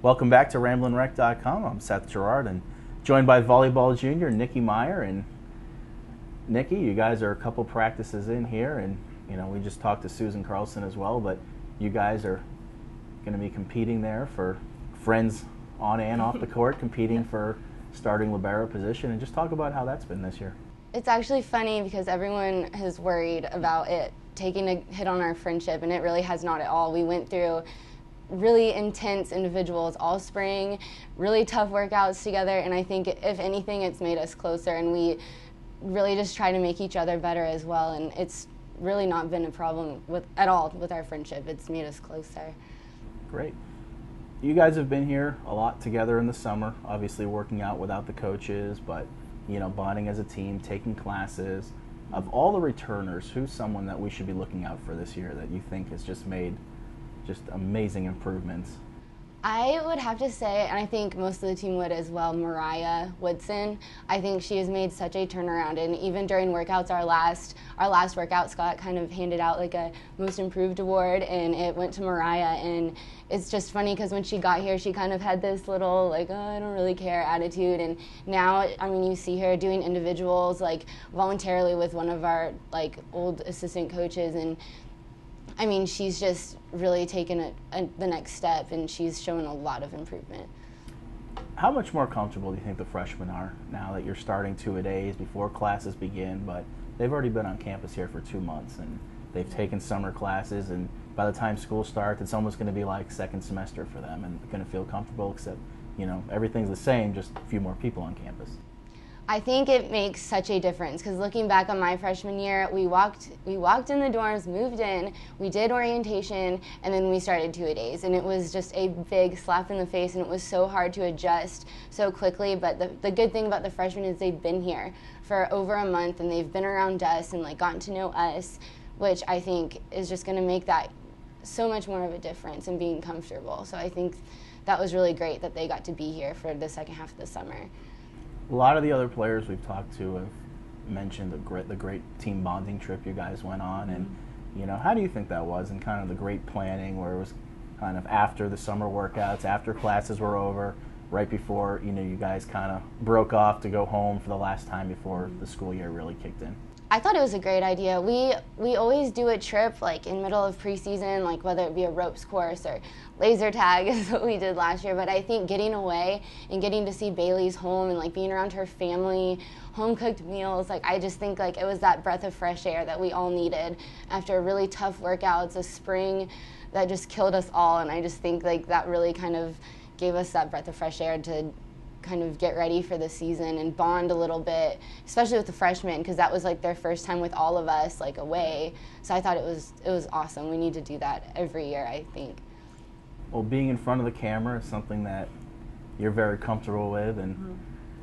Welcome back to RamblinRec.com. I'm Seth Gerard and joined by volleyball junior Nicki Meyer. And Nicki, you guys are a couple practices in here, and we just talked to Susan Carlson as well, but you guys are going to be competing there for friends on and off the court, competing for starting libero position, and just talk about how that's been this year. It's actually funny because everyone is worried about it taking a hit on our friendship, and it really has not at all. We went through really intense individuals all spring, really tough workouts together, and I think if anything it's made us closer, and we really just try to make each other better as well, and it's really not been a problem at all with our friendship. It's made us closer. Great. You guys have been here a lot together in the summer, obviously working out without the coaches, but bonding as a team, taking classes. Of all the returners, who's someone that we should be looking out for this year that you think has just made just amazing improvements? I would have to say, and I think most of the team would as well, Mariah Woodson. I think she has made such a turnaround, and even during workouts, our last workout, Scott kind of handed out like a most improved award, and it went to Mariah. And it's just funny because when she got here, she kind of had this little like, oh, I don't really care attitude, and now, I mean, you see her doing individuals like voluntarily with one of our like old assistant coaches, and I mean, she's just really taken the next step, and she's shown a lot of improvement. How much more comfortable do you think the freshmen are now that you're starting two-a-days before classes begin, but they've already been on campus here for 2 months, and they've taken summer classes, and by the time school starts, it's almost going to be like second semester for them, and they're going to feel comfortable, except, everything's the same, just a few more people on campus. I think it makes such a difference because looking back on my freshman year, we walked in the dorms, moved in, we did orientation, and then we started two-a-days, and it was just a big slap in the face, and it was so hard to adjust so quickly. But the good thing about the freshmen is they've been here for over a month, and they've been around us and like gotten to know us, which I think is just going to make that so much more of a difference in being comfortable. So I think that was really great that they got to be here for the second half of the summer. A lot of the other players we've talked to have mentioned the great team bonding trip you guys went on, and how do you think that was, and kind of the great planning where it was kind of after the summer workouts, after classes were over, right before you guys kind of broke off to go home for the last time before the school year really kicked in? I thought it was a great idea. We always do a trip like in middle of preseason, like whether it be a ropes course or laser tag is what we did last year. But I think getting away and getting to see Bailey's home and like being around her family, home cooked meals, like I just think like it was that breath of fresh air that we all needed after really tough workouts, a spring that just killed us all. And I just think like that really kind of gave us that breath of fresh air to kind of get ready for the season and bond a little bit, especially with the freshmen, because that was like their first time with all of us like away. So I thought it was awesome. We need to do that every year, I think. Well, being in front of the camera is something that you're very comfortable with and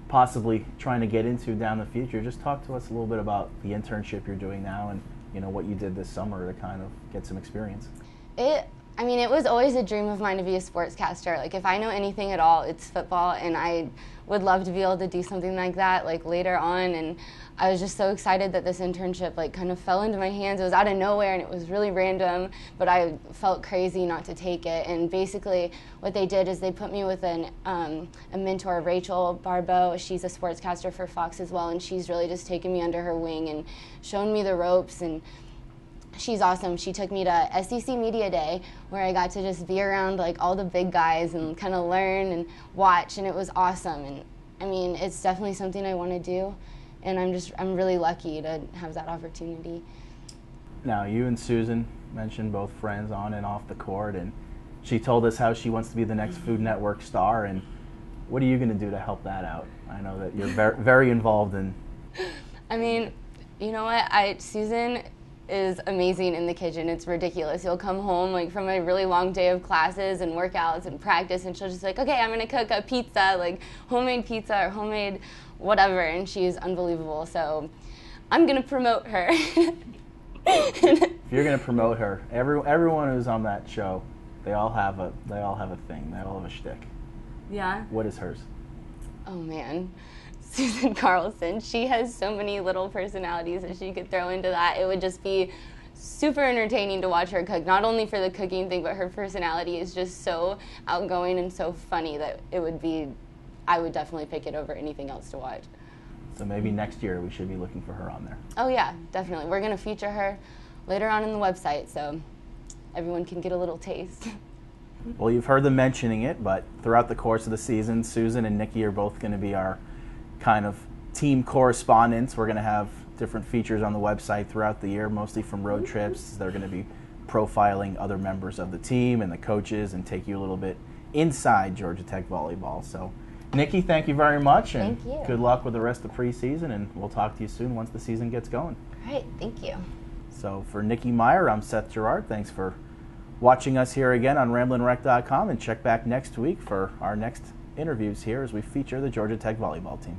possibly trying to get into down the future. Just talk to us a little bit about the internship you're doing now and what you did this summer to kind of get some experience. It was always a dream of mine to be a sportscaster. Like, if I know anything at all, it's football, and I would love to be able to do something like that, like, later on. And I was just so excited that this internship, like, kind of fell into my hands. It was out of nowhere, and it was really random, but I felt crazy not to take it. And basically, what they did is they put me with a mentor, Rachel Barbeau. She's a sportscaster for Fox as well, and she's really just taken me under her wing and shown me the ropes, and she's awesome. She took me to SEC Media Day where I got to just be around like all the big guys and kind of learn and watch, and it was awesome. And I mean, it's definitely something I want to do, and I'm really lucky to have that opportunity. Now, you and Susan mentioned both friends on and off the court, and she told us how she wants to be the next Food Network star, and what are you going to do to help that out? I know that you're very involved in. I mean, you know what? Susan is amazing in the kitchen. It's ridiculous. You'll come home like from a really long day of classes and workouts and practice, and she'll just like, okay, I'm gonna cook a pizza, like homemade pizza or homemade whatever, and she's unbelievable. So I'm gonna promote her. If you're gonna promote her, everyone who's on that show, they all have a thing. They all have a shtick. Yeah. What is hers? Oh man. Susan Carlson. She has so many little personalities that she could throw into that. It would just be super entertaining to watch her cook, not only for the cooking thing, but her personality is just so outgoing and so funny that I would definitely pick it over anything else to watch. So maybe next year we should be looking for her on there. Oh yeah, definitely. We're going to feature her later on in the website, so everyone can get a little taste. Well, you've heard them mentioning it, but throughout the course of the season, Susan and Nicki are both going to be our kind of team correspondents. We're going to have different features on the website throughout the year, mostly from road trips. They're going to be profiling other members of the team and the coaches and take you a little bit inside Georgia Tech volleyball. So, Nicki, thank you very much, and Thank you. Good luck with the rest of preseason, and we'll talk to you soon once the season gets going. Great, thank you. So for Nicki Meyer, I'm Seth Gerard. Thanks for watching us here again on RamblinRec.com, and check back next week for our next interviews here as we feature the Georgia Tech volleyball team.